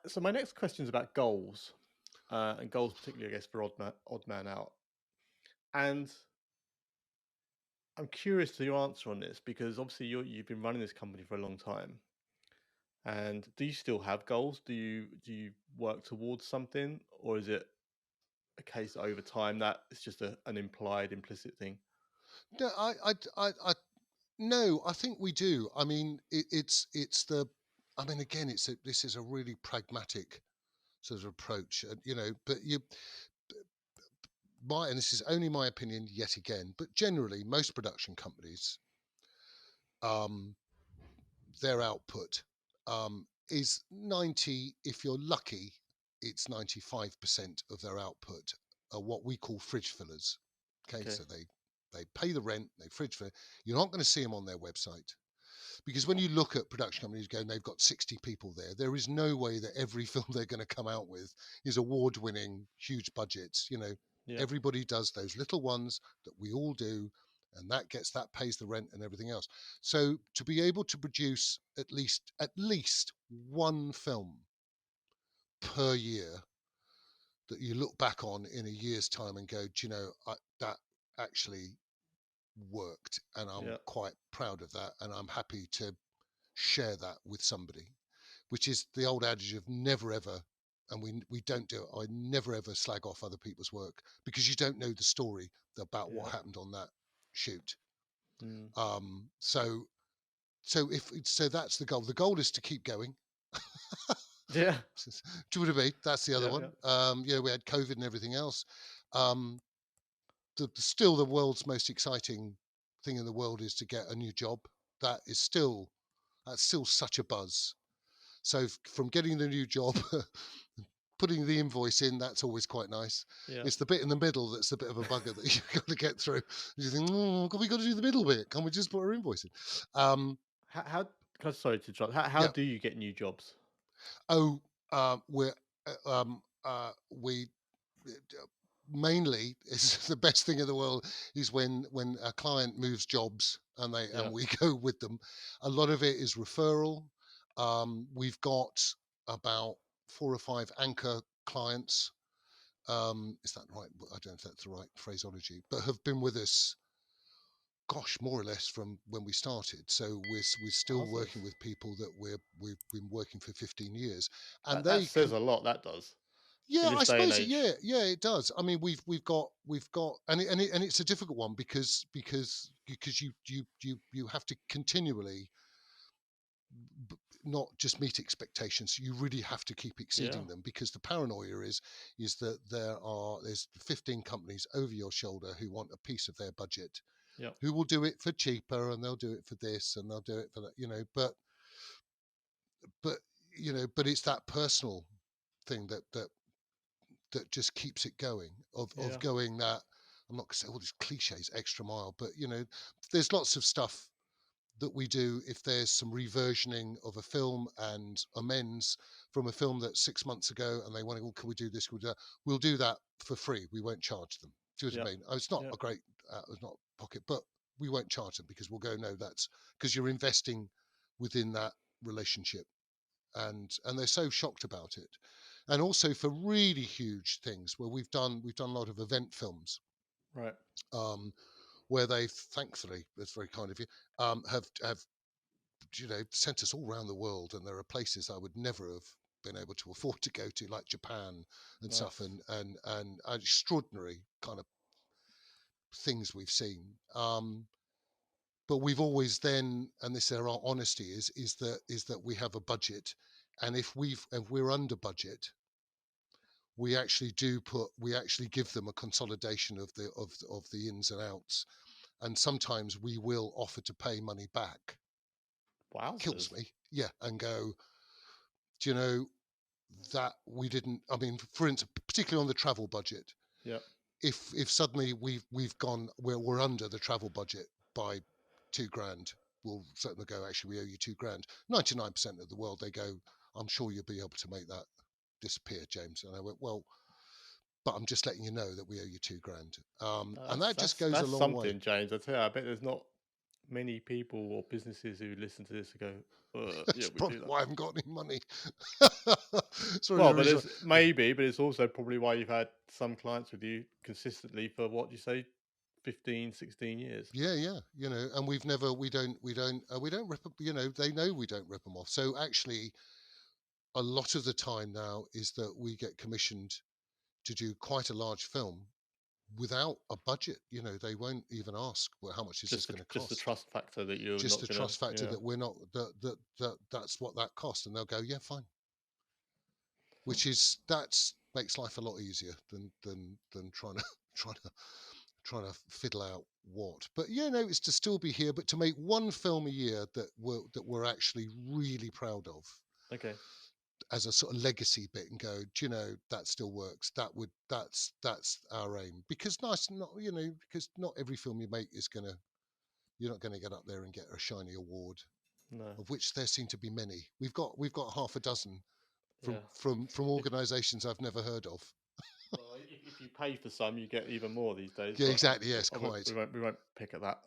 So my next question is about goals, and goals particularly, I guess, for odd man out. And I'm curious to your answer on this because obviously you've been running this company for a long time. And do you still have goals? Do you work towards something, or is it a case over time that it's just an implied, implicit thing? No, no, I think we do. I mean, it's the. I mean, again, this is a really pragmatic sort of approach, But and this is only my opinion yet again, but generally, most production companies, um, their output is 90. If you're lucky, it's 95% of their output are what we call fridge fillers. Okay, Okay. so they pay the rent, they fridge fill. You're not going to see them on their website. Because when you look at production companies going, they've got 60 people there. There is no way that every film they're going to come out with is award-winning, huge budgets. Yeah. Everybody does those little ones that we all do, and that pays the rent and everything else. So to be able to produce at least one film per year that you look back on in a year's time and go, do you know, that actually worked, and I'm Yeah. quite proud of that, and I'm happy to share that with somebody, which is the old adage of never ever, and we don't do it. I never ever slag off other people's work because you don't know the story about what Yeah. happened on that shoot. Mm. So so that's the goal. The goal is to keep going. Yeah. Do you know what I mean? That's the other Yeah. Yeah. one. We had COVID and everything else. Um, still the world's most exciting thing in the world is to get a new job. That's still such a buzz. So from getting the new job, putting the invoice in, that's always quite nice. Yeah. It's the bit in the middle that's a bit of a bugger that you've got to get through. You think, we got to do the middle bit. Can't we just put our invoice in? How sorry to interrupt. How Yeah. do you get new jobs? Oh, we mainly is the best thing in the world is when a client moves jobs and Yeah. we go with them. A lot of it is referral. We've got about 4 or 5 anchor clients. Is that right? I don't know if that's the right phraseology, but have been with us, gosh, more or less from when we started. So we're still Wowzers. working with people that we've been working for 15 years, and That they says can. a lot. That does in Yeah, this I day and suppose. age. Yeah, it does. I mean, we've got, and it's a difficult one because you have to continually not just meet expectations. You really have to keep Yeah. exceeding them because the paranoia is that there's 15 companies over your shoulder who want a piece of their budget, Yeah. who will do it for cheaper, and they'll do it for this and they'll do it for that. But but it's that personal thing that just keeps it going, of Yeah. going that. I'm not going to say all these cliches, extra mile, but there's lots of stuff that we do if there's some reversioning of a film and amends from a film that's 6 months ago, and they want to, well, can we do this? Can we do that? We'll do that for free. We won't charge them. Do you know Yeah. what I mean? Oh, it's not Yeah. a great, it's not pocket, but we won't charge them because we'll go, no, that's because you're investing within that relationship, and they're so shocked about it. And also for really huge things where we've done a lot of event films, Right. um, where they, thankfully, that's very kind of you, have sent us all around the world, and there are places I would never have been able to afford to go to, like Japan and stuff, Nice. and extraordinary kind of things we've seen. But we've always then, and this is our honesty, is that we have a budget, and if we're under budget, we actually give them a consolidation of the ins and outs, and sometimes we will offer to pay money back. Kills Wowzers. me, yeah, and go, do you know that we didn't? I mean, for instance, particularly on the travel budget, Yeah. if suddenly we've gone, we're under the travel budget by 2 grand, we'll certainly go, actually, we owe you 2 grand. 99% of the world, they go, I'm sure you'll be able to make that disappear, James. And I went, well, but I'm just letting you know that we owe you 2 grand. And that just goes a That's long way. something, James. I tell you, I bet there's not many people or businesses who listen to this and go, yeah, That's we probably do that. why I haven't got any money. Sorry, Well, the but reason. it's Yeah, maybe, but it's also probably why you've had some clients with you consistently for what do you say, 15, 16 years. yeah, yeah. And we don't rip 'em. They know we don't rip them off. So actually, a lot of the time now is that we get commissioned to do quite a large film without a budget. They won't even ask, well, how much is this going to Just the cost? trust factor that you're Just not the gonna, trust factor yeah. that we're not that's what that cost, and they'll go, yeah, fine. Which is that's makes life a lot easier than trying to trying to trying to fiddle out what. But yeah, no, it's to still be here, but to make one film a year that we're actually really proud of Okay. as a sort of legacy bit, and go, do you know, that still works. That's our aim. Because not every film you make is gonna you're not gonna get up there and get a shiny award, No. of which there seem to be many. We've got half a dozen from Yeah. from If organisations I've never heard of. Well, if you pay for some, you get even more these days. Yeah, But exactly. Yes, quite. we won't pick at that.